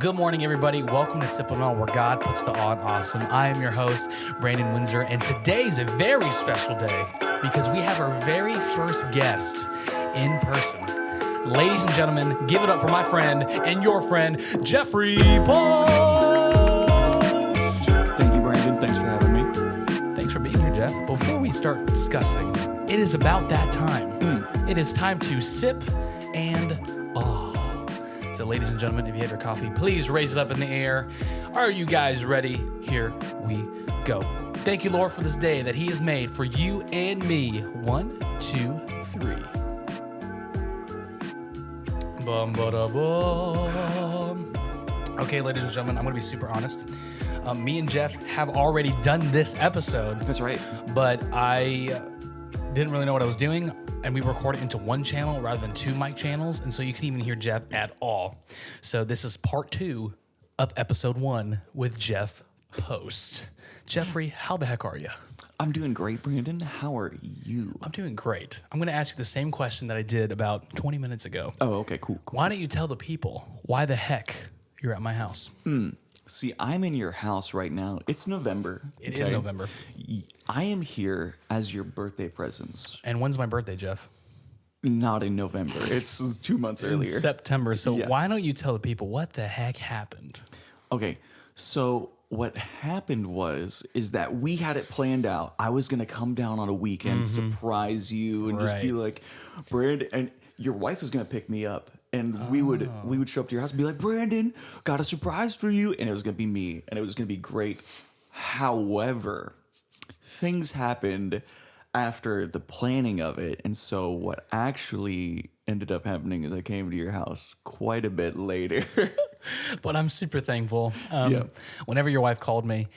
Good morning, everybody. Welcome to Sip&Awe, where God puts the awe in awesome. I am your host, Brandon Windsor, and today's a very special day because we have our very first guest in person. Ladies and gentlemen, give it up for my friend and your friend, Geoffrey Post. Thank you, Brandon. Thanks for having me. Thanks for being here, Jeff. Before we start discussing, it is about that time. It is time to sip and awe. So, ladies and gentlemen, if you have your coffee, please raise it up in the air. Are you guys ready? Here we go. Thank you, Lord, for this day that He has made for you and me. 1, 2, 3. Bum, ba, da, bum. Okay, ladies and gentlemen, I'm going to be super honest. Me and Jeff have already done this episode. That's right. But I didn't really know what I was doing, and we recorded into one channel rather than 2 mic channels, and so you couldn't even hear Jeff at all. So this is part 2 of episode 1 with Geoff Post. Jeffrey, how the heck are you? I'm doing great, Brandon. How are you? I'm doing great. I'm going to ask you the same question that I did about 20 minutes ago. Oh, okay, cool. Why don't you tell the people why the heck you're at my house? See, I'm in your house right now. It's November. It is November. I am here as your birthday presents. And when's my birthday, Jeff? Not in November. It's 2 months earlier. September. So Yeah. why don't you tell the people what the heck happened? Okay, so what happened is that we had it planned out. I was gonna come down on a weekend, surprise you, and just be Right. like, Brandon, and your wife was gonna pick me up, and we would show up to your house and be like, Brandon, got a surprise for you, and it was gonna be me, and it was gonna be great. However, things happened after the planning of it, and so what actually ended up happening is I came to your house quite a bit later. But I'm super thankful. Yeah. Whenever your wife called me,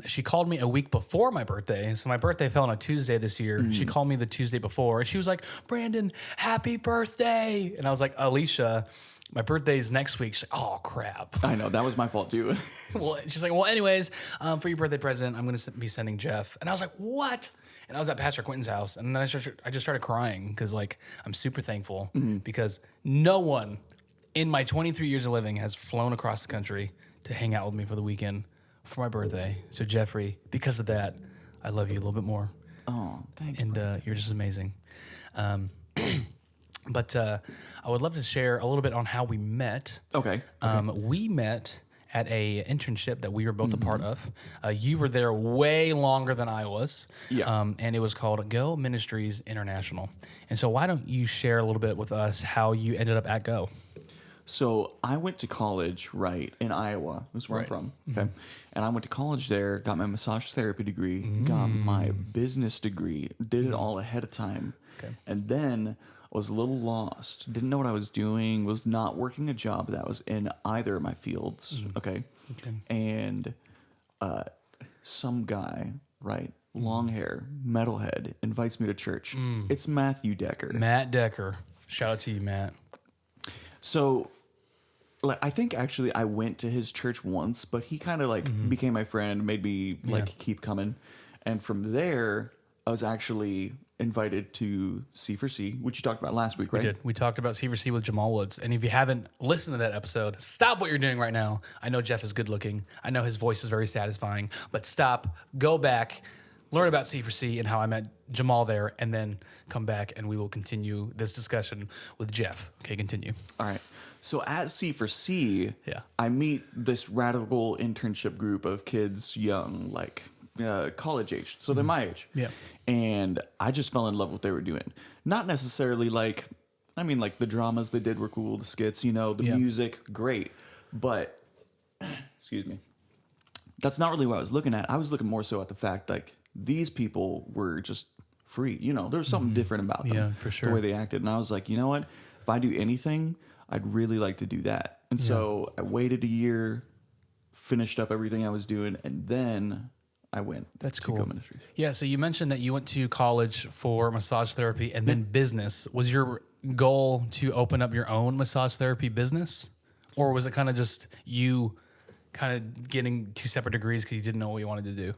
she called me a week before my birthday. So my birthday fell on a Tuesday this year. She called me the Tuesday before, and she was like, Brandon, happy birthday. And I was like, Alicia, my birthday's next week. She's like, oh, crap. I know, that was my fault too. Well, she's like, well, anyways, for your birthday present, I'm going to be sending Jeff. And I was like, what? And I was at Pastor Quentin's house, and then I just started crying because, like, I'm super thankful because no one in my 23 years of living has flown across the country to hang out with me for the weekend for my birthday. So, Jeffrey, because of that, I love you a little bit more. Oh, thanks. And you're just amazing. But I would love to share a little bit on how we met. Okay. We met at a internship that we were both a part of. You were there way longer than I was. Yeah. And it was called Go Ministries International. And so why don't you share a little bit with us how you ended up at Go? So I went to college, right, in Iowa. That's where I'm from. Okay. And I went to college there, got my massage therapy degree, got my business degree, did it all ahead of time. Okay. And then was a little lost, didn't know what I was doing, was not working a job that was in either of my fields. Okay. And some guy, right, long hair, metalhead, invites me to church. It's Matthew Decker. Matt Decker. Shout out to you, Matt. So, like, I think actually I went to his church once, but he kind of like became my friend, made me like keep coming, and from there I was actually invited to C4C, which you talked about last week, right? We did. We talked about C4C with Jamal Woods. And if you haven't listened to that episode, stop what you're doing right now. I know Jeff is good looking. I know his voice is very satisfying. But stop, go back, learn about C4C and how I met Jamal there, and then come back and we will continue this discussion with Jeff. Okay, continue. All right. So at C4C, I meet this radical internship group of kids young, like college age. So they're my age. Yeah. And I just fell in love with what they were doing. Not necessarily like, I mean, like the dramas they did were cool, the skits, you know, the music, great. But, excuse me, that's not really what I was looking at. I was looking more so at the fact like these people were just free. You know, there was something different about them. Yeah, for sure. The way they acted. And I was like, you know what? If I do anything, I'd really like to do that. And so I waited a year, finished up everything I was doing, and then I went That's to cool. Go Ministries. Yeah, so you mentioned that you went to college for massage therapy and then business. Was your goal to open up your own massage therapy business? Or was it kind of just you kind of getting 2 separate degrees because you didn't know what you wanted to do?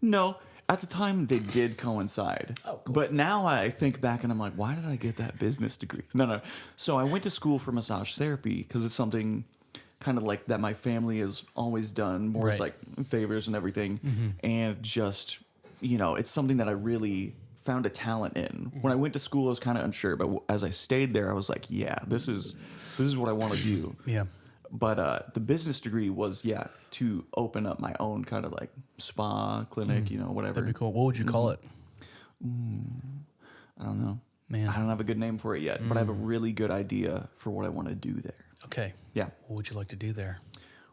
No, At the time, they did coincide. Oh, cool. But now I think back and I'm like, why did I get that business degree? No. So I went to school for massage therapy because it's something kind of like that my family has always done, more as Right. like favors and everything. And just, it's something that I really found a talent in. When I went to school, I was kind of unsure, but as I stayed there, I was like, yeah, this is what I want to do. Yeah. But the business degree was, to open up my own kind of like spa clinic, whatever. That'd be cool. What would you call it? I don't know. Man. I don't have a good name for it yet, but I have a really good idea for what I want to do there. Okay. Yeah. What would you like to do there?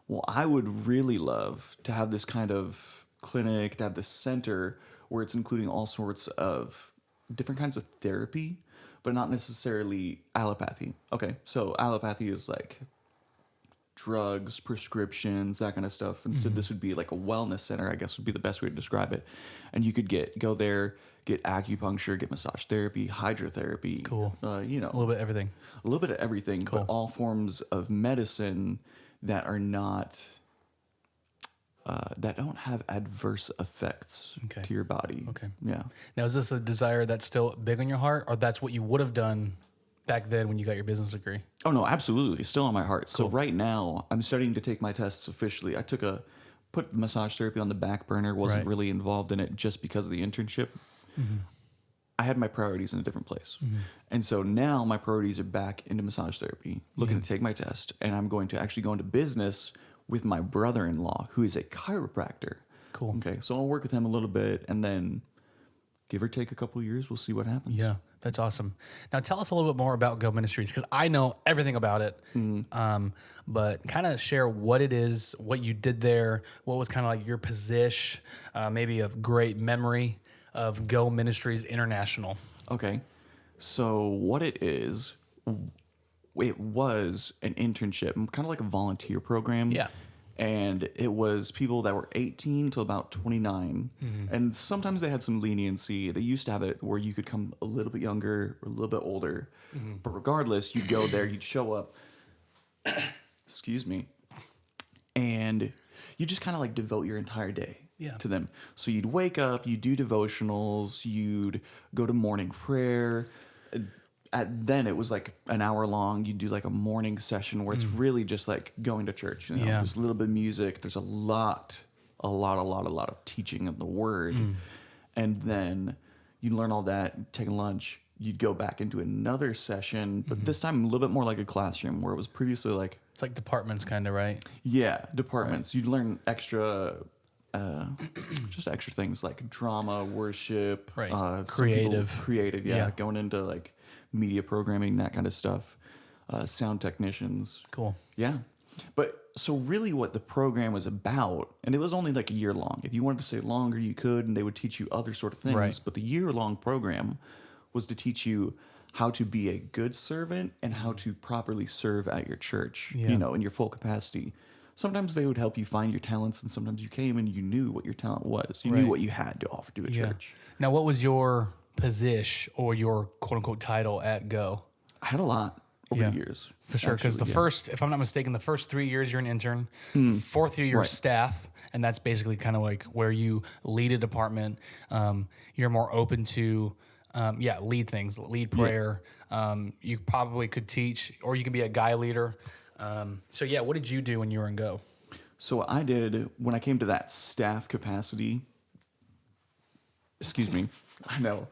Well, I would really love to have this kind of clinic, to have this center where it's including all sorts of different kinds of therapy, but not necessarily allopathy. Okay, so allopathy is like drugs, prescriptions, that kind of stuff. And so this would be like a wellness center, I guess would be the best way to describe it. And you could go there, get acupuncture, get massage therapy, hydrotherapy. Cool. A A little bit of everything. little bit of everything, Cool. but all forms of medicine that are not, that don't have adverse effects Okay. to your body. Okay. Yeah. Now, is this a desire that's still big on your heart, or that's what you would have done back then when you got your business degree? Oh no, absolutely. Still on my heart. So right now I'm starting to take my tests officially. I put massage therapy on the back burner, wasn't Right. really involved in it just because of the internship. I had my priorities in a different place. And so now my priorities are back into massage therapy, looking to take my test, and I'm going to actually go into business with my brother-in-law, who is a chiropractor. Cool. Okay, so I'll work with him a little bit, and then give or take a couple of years, we'll see what happens. Yeah, that's awesome. Now, tell us a little bit more about Go Ministries, because I know everything about it. But kind of share what it is, what you did there, what was kind of like your position, maybe a great memory of Go Ministries International. Okay. So what it is, it was an internship, kind of like a volunteer program. Yeah. And it was people that were 18 to about 29. And sometimes they had some leniency. They used to have it where you could come a little bit younger or a little bit older. But regardless, you'd go there, you'd show up, excuse me, and you just kind of like devote your entire day to them. So you'd wake up, you'd do devotionals, you'd go to morning prayer. Then it was like an hour long. You'd do like a morning session where it's really just like going to church. Yeah. There's a little bit of music. There's a lot of teaching of the word. And then you'd learn all that, take a lunch. You'd go back into another session, but this time a little bit more like a classroom where it was previously like, It's like departments, kind of, right? yeah, departments. You'd learn extra, just extra things like drama, worship, Right. some Creative. people- creative, Yeah. going into like media programming, that kind of stuff, sound technicians. Cool. Yeah. But so really what the program was about, and it was only like a year long. If you wanted to stay longer, you could, and they would teach you other sort of things. Right. But the year-long program was to teach you how to be a good servant and how to properly serve at your church, Yeah. in your full capacity. Sometimes they would help you find your talents, and sometimes you came and you knew what your talent was. You Right. knew what you had to offer to a church. Now, what was your position or your quote unquote title at Go? I had a lot over Yeah. the years. For sure, because actually, the first, if I'm not mistaken, the first 3 years you're an intern, fourth year you're Right. staff, and that's basically kind of like where you lead a department. You're more open to, lead things, lead prayer. You probably could teach, or you can be a guy leader. What did you do when you were in Go? So what I did when I came to that staff capacity, excuse me, I know.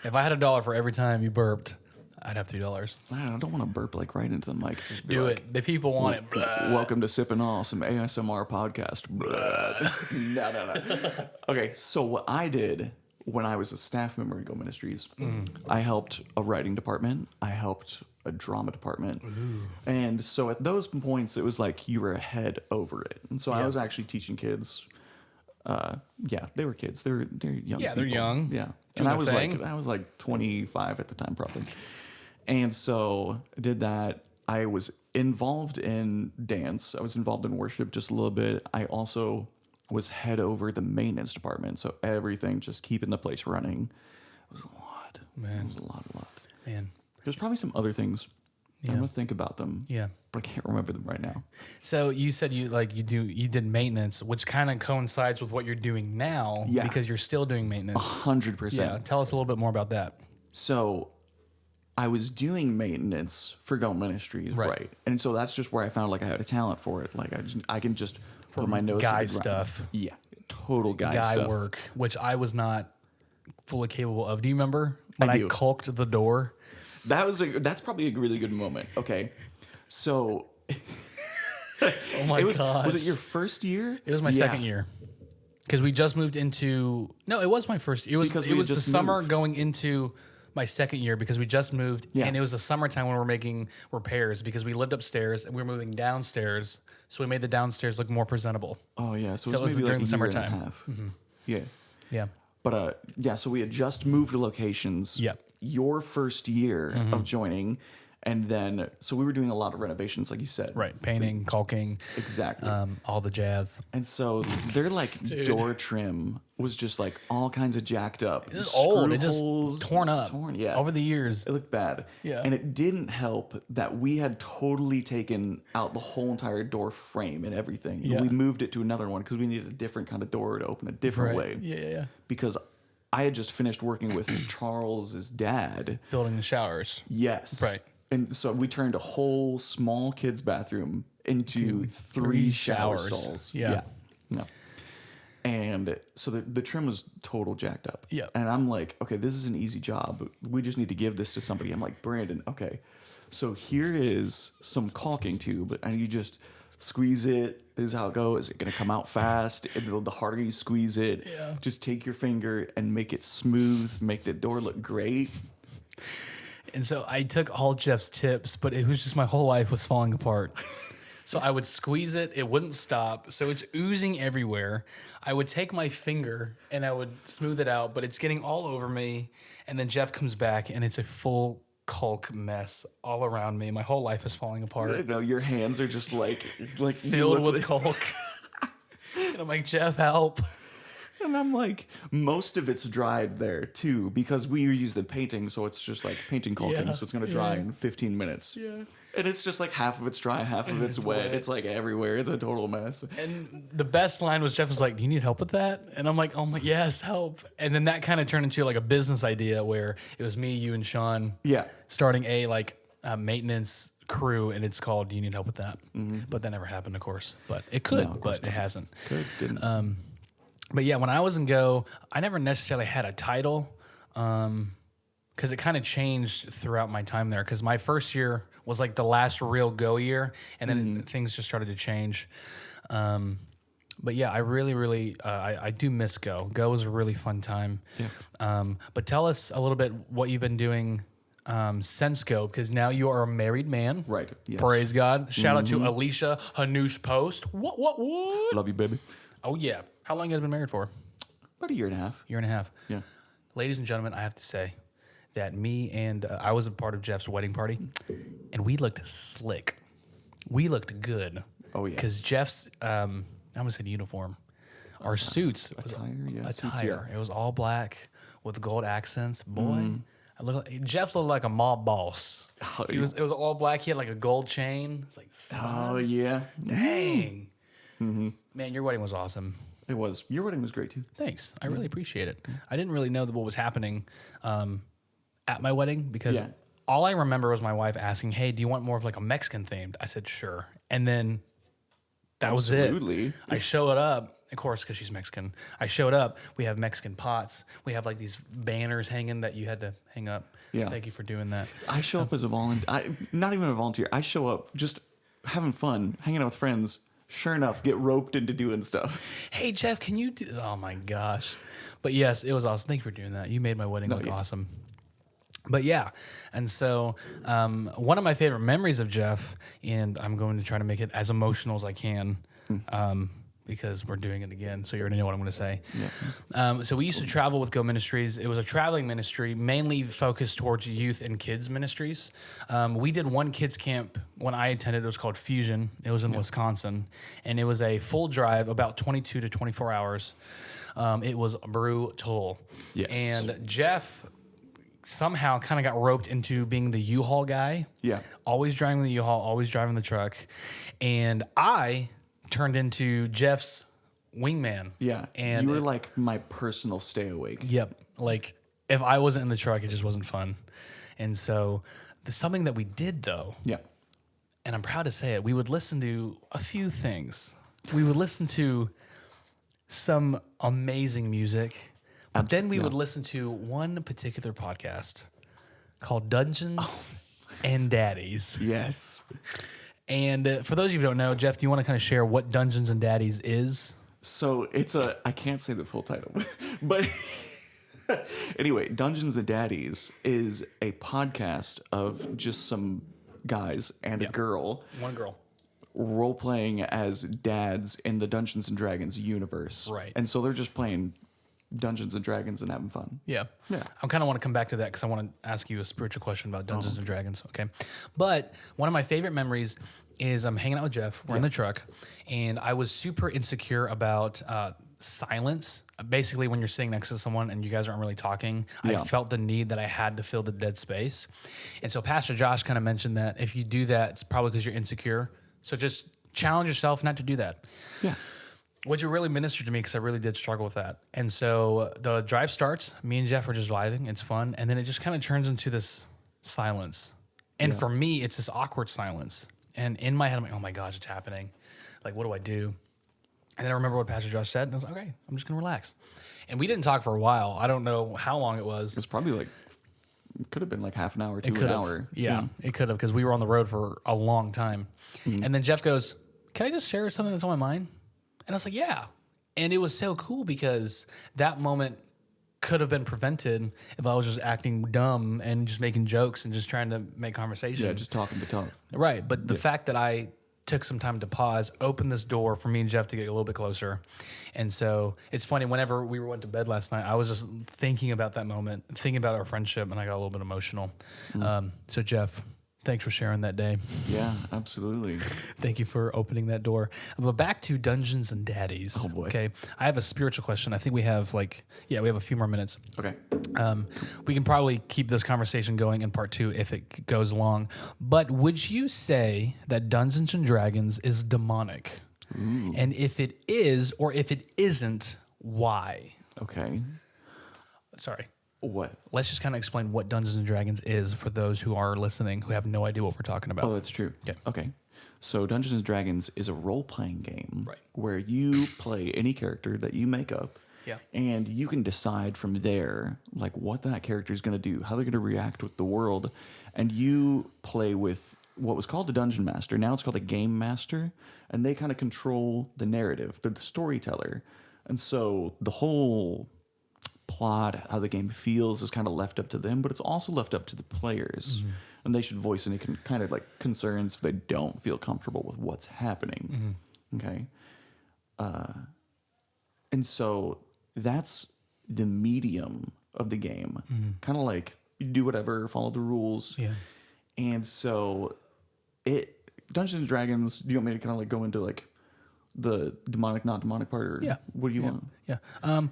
If I had $1 for every time you burped, I'd have $3. I don't want to burp like right into the mic. Just be Do like, it. The people want it. Blah. Welcome to Sip&Awe, some ASMR podcast. No. Okay, so what I did when I was a staff member at Go Ministries, I helped a writing department. I helped a drama department. And so at those points, it was like you were ahead over it. And so I was actually teaching kids. They were kids. They're young. Yeah, they're people. young. Yeah, Doing and I their was like 25 at the time, probably. And so I did that. I was involved in dance. I was involved in worship just a little bit. I also was head over the maintenance department. So everything, just keeping the place running. It was a lot. Man. It was a lot. Man. There's probably some other things I'm gonna think about them. Yeah. But I can't remember them right now. So you said you did maintenance, which kind of coincides with what you're doing now Yeah. because you're still doing maintenance. 100%. Yeah. Tell us a little bit more about that. So I was doing maintenance for Go Ministries, right? And so that's just where I found like I had a talent for it. Like I can just put my nose Guy to the ground. stuff. Yeah, total guy stuff. Work, which I was not fully capable of. Do you remember when I I do. caulked the door? That's probably a really good moment. Okay, so Oh my gosh. was it your first year? It was my second year. Because we just moved into... No, it was my first year. Because It we was had the just summer moved. going into my second year because we just moved. Yeah. And it was the summertime when we were making repairs because we lived upstairs and we were moving downstairs. So we made the downstairs look more presentable. Oh yeah, so So it it was was maybe during like the a year and a summertime. half. Yeah, Yeah. but yeah, so we had just moved to locations. Yep. Your first year of joining, and then so we were doing a lot of renovations, like you said. Right. Painting, caulking, Exactly. all the jazz. And so their like door trim was just like all kinds of jacked up. It was old. Screw It just holes, torn up. yeah. Over the years. It looked bad. Yeah. And it didn't help that we had totally taken out the whole entire door frame and everything. Yeah. We moved it to another one because we needed a different kind of door to open a different way. Yeah. Because I had just finished working with Charles's dad. Building the showers. Yes. Right. And so we turned a whole small kid's bathroom into three shower showers. stalls. Yeah. No. And so the trim was total jacked up. Yeah. And I'm like, okay, this is an easy job. We just need to give this to somebody. I'm like, Brandon, okay. So here is some caulking tube, and you just squeeze it. This is how it goes. Is it going to come out fast? And the harder you squeeze it, just take your finger and make it smooth, make the door look great. And so I took all Jeff's tips, but it was just my whole life was falling apart. So I would squeeze it, it wouldn't stop. So it's oozing everywhere. I would take my finger and I would smooth it out, but it's getting all over me. And then Jeff comes back and it's a full caulk mess all around me. My whole life is falling apart. You know, your hands are just like Filled with caulk. And I'm like, Jeff, help. And I'm like, most of it's dried there too, because we use the painting, so it's just like painting caulking, so it's gonna dry in 15 minutes. Yeah. And it's just like half of it's dry, half of it's wet. It's like everywhere. It's a total mess. And the best line was Jeff was like, do you need help with that? And I'm like, oh my, yes, help. And then that kind of turned into like a business idea where it was me, you, and Sean Yeah. starting a maintenance crew, and it's called Do You Need Help With That? But that never happened, of course. But it could, No, of course but it hasn't. Good. Didn't. But yeah, when I was in Go, I never necessarily had a title because it kind of changed throughout my time there. Because my first year was like the last real Go year, and then things just started to change. But yeah, I really, I do miss Go. Go was a really fun time. Yeah. But tell us a little bit what you've been doing since Go, because now you are a married man. Right. Yes. Praise God. Shout out to Alicia Hanush Post. What? Love you, baby. Oh, yeah. How long have you been married for? About a year and a half. Year and a half. Yeah. Ladies and gentlemen, I have to say that me and I was a part of Jeff's wedding party, and we looked slick. We looked good. Oh, yeah. Because Jeff's, I almost said uniform. Our suits. Was Attire, yeah. attire. Suits, yeah. It was all black with gold accents. Boy, Jeff looked like a mob boss. Oh, It was all black. He had like a gold chain. It's like, Oh, yeah. dang. Man, your wedding was awesome. It was. Your wedding was great, too. Thanks. I really appreciate it. I didn't really know what was happening at my wedding because all I remember was my wife asking, hey, do you want more of like a Mexican themed? I said, sure. And then that was Absolutely. it. I showed up, of course, because she's Mexican. I showed up. We have Mexican pots. We have like these banners hanging that you had to hang up. Yeah. Thank you for doing that. I show up as a volunteer. Not even a volunteer. I show up just having fun, hanging out with friends. Sure enough, get roped into doing stuff. Hey, Jeff, can you do... Oh, my gosh. But yes, it was awesome. Thank you for doing that. You made my wedding look awesome. But yeah, and so one of my favorite memories of Jeff, and I'm going to try to make it as emotional as I can because we're doing it again, so you already know what I'm going to say. Yeah. So we used to travel with Go Ministries. It was a traveling ministry, mainly focused towards youth and kids ministries. We did one kids camp when I attended. It was called Fusion. It was in Wisconsin, and it was a full drive, about 22 to 24 hours. It was brutal. Yes. And Jeff somehow kind of got roped into being the U-Haul guy. Yeah. Always driving the U-Haul, always driving the truck. And I turned into Jeff's wingman. Yeah. And you were like my personal stay awake. Yep. Like if I wasn't in the truck, it just wasn't fun. And so there's something that we did though. Yeah. And I'm proud to say it. We would listen to a few things. We would listen to some amazing music. But then we would listen to one particular podcast called Dungeons and Daddies. Yes. And for those of you who don't know, Jeff, do you want to kind of share what Dungeons and Daddies is? So I can't say the full title, but anyway, Dungeons and Daddies is a podcast of just some guys and a girl. One girl. Role playing as dads in the Dungeons and Dragons universe. Right. And so they're just playing Dungeons and Dragons and having fun. Yeah. Yeah. I kind of want to come back to that because I want to ask you a spiritual question about Dungeons and Dragons. Okay. But one of my favorite memories is I'm hanging out with Jeff. We're in the truck. And I was super insecure about silence. Basically, when you're sitting next to someone and you guys aren't really talking, I felt the need that I had to fill the dead space. And so Pastor Josh kind of mentioned that if you do that, it's probably because you're insecure. So just challenge yourself not to do that. Yeah. Which really ministered to me because I really did struggle with that. And so the drive starts. Me and Jeff are just driving. It's fun. And then it just kind of turns into this silence. And for me, it's this awkward silence. And in my head, I'm like, oh my gosh, it's happening. Like, what do I do? And then I remember what Pastor Josh said. And I was like, okay, I'm just going to relax. And we didn't talk for a while. I don't know how long it was. It's probably like, it could have been like half an hour to an hour. Yeah, it could have because we were on the road for a long time. And then Jeff goes, can I just share something that's on my mind? And I was like, yeah. And it was so cool because that moment could have been prevented if I was just acting dumb and just making jokes and just trying to make conversation. Yeah, just talking to talk. Right. But the fact that I took some time to pause, opened this door for me and Jeff to get a little bit closer. And so it's funny, whenever we went to bed last night, I was just thinking about that moment, thinking about our friendship, and I got a little bit emotional. So Jeff, thanks for sharing that day. Yeah, absolutely. Thank you for opening that door. But back to Dungeons and Daddies. Oh, boy. Okay. I have a spiritual question. I think we have we have a few more minutes. Okay. We can probably keep this conversation going in part 2 if it goes long. But would you say that Dungeons and Dragons is demonic? Ooh. And if it is, or if it isn't, why? Okay. Sorry. What? Let's just kind of explain what Dungeons and Dragons is for those who are listening who have no idea what we're talking about. Oh, that's true. Okay. So Dungeons and Dragons is a role-playing game where you play any character that you make up. Yeah. And you can decide from there, like, what that character is going to do, how they're going to react with the world. And you play with what was called the Dungeon Master. Now it's called a Game Master. And they kind of control the narrative. They're the storyteller. And so the whole plot, how the game feels, is kind of left up to them, but it's also left up to the players. And they should voice any kind of like concerns if they don't feel comfortable with what's happening. Okay. And so that's the medium of the game. Kind of like you do whatever, follow the rules. Yeah. And so Dungeons and Dragons, do you want me to kind of like go into like the demonic, not demonic part? Or what do you want? Yeah. Let's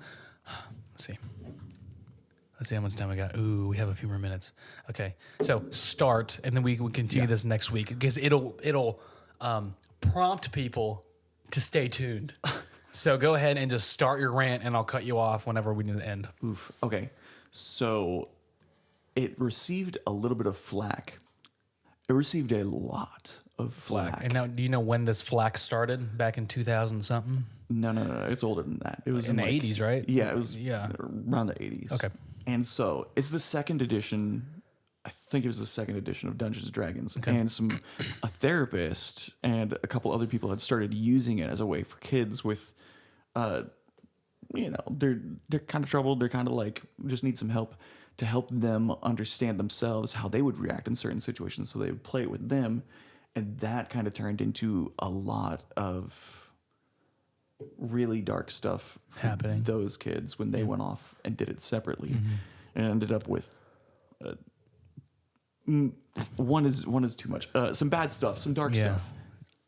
see how much time we got. Ooh, we have a few more minutes. Okay. So start, and then we will continue this next week because it'll prompt people to stay tuned. So go ahead and just start your rant, and I'll cut you off whenever we need to end. Oof. Okay. So it received a little bit of flack. It received a lot of flack. And now, do you know when this flack started? Back in 2000 something? No. It's older than that. It was in the 80s, right? Yeah, it was around the 80s. Okay. And so it's the second edition. I think it was the second edition of Dungeons and Dragons. Okay. And a therapist and a couple other people had started using it as a way for kids with, they're kind of troubled. They're kind of like just need some help to help them understand themselves, how they would react in certain situations. So they would play it with them. And that kind of turned into a lot of really dark stuff happening. Those kids when they went off and did it separately, and ended up with one is too much. Some bad stuff, some dark stuff.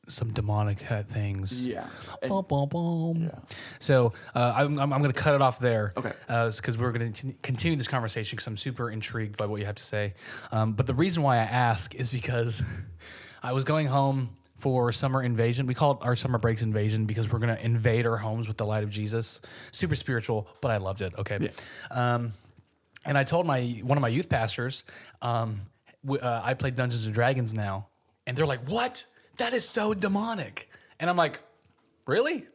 some demonic things. Yeah. Bum, bum, bum. So I'm going to cut it off there. Okay. Because we're going to continue this conversation because I'm super intrigued by what you have to say. But the reason why I ask is because I was going home for summer invasion. We call it our summer breaks invasion because we're going to invade our homes with the light of Jesus. Super spiritual, but I loved it. Okay. Yeah. And I told one of my youth pastors, I play Dungeons and Dragons now. And they're like, what? That is so demonic. And I'm like, really?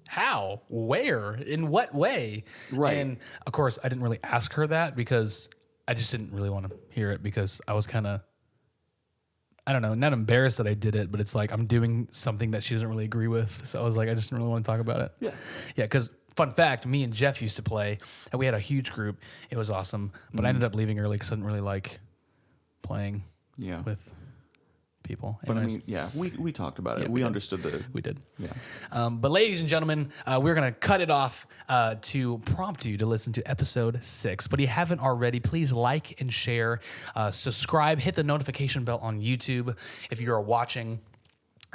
How? Where? In what way? Right. And of course, I didn't really ask her that because I just didn't really want to hear it because I was kind of, I don't know, not embarrassed that I did it, but it's like I'm doing something that she doesn't really agree with. So I was like, I just didn't really want to talk about it. Yeah. Yeah, because fun fact, me and Geoff used to play, and we had a huge group. It was awesome. But I ended up leaving early because I didn't really like playing with people. But Anyways, I mean, yeah, we talked about it. We understood the. we did. Yeah. But ladies and gentlemen, we're going to cut it off to prompt you to listen to episode 6. But if you haven't already, please like and share, subscribe, hit the notification bell on YouTube. If you are watching,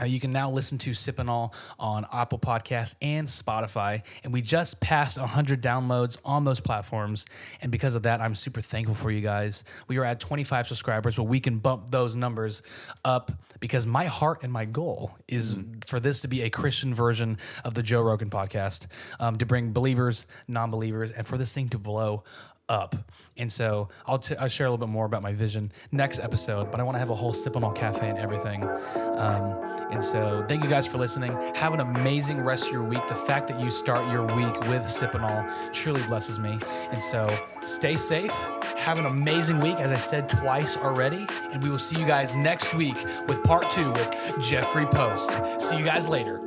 you can now listen to Sip&Awe on Apple Podcasts and Spotify. And we just passed 100 downloads on those platforms. And because of that, I'm super thankful for you guys. We are at 25 subscribers, but we can bump those numbers up because my heart and my goal is for this to be a Christian version of the Joe Rogan podcast, to bring believers, non-believers, and for this thing to blow up. And so I'll share a little bit more about my vision next episode, but I want to have a whole Sip&Awe cafe and everything. And so thank you guys for listening. Have an amazing rest of your week. The fact that you start your week with Sip&Awe truly blesses me. And so stay safe. Have an amazing week, as I said twice already. And we will see you guys next week with part 2 with Geoff Post. See you guys later.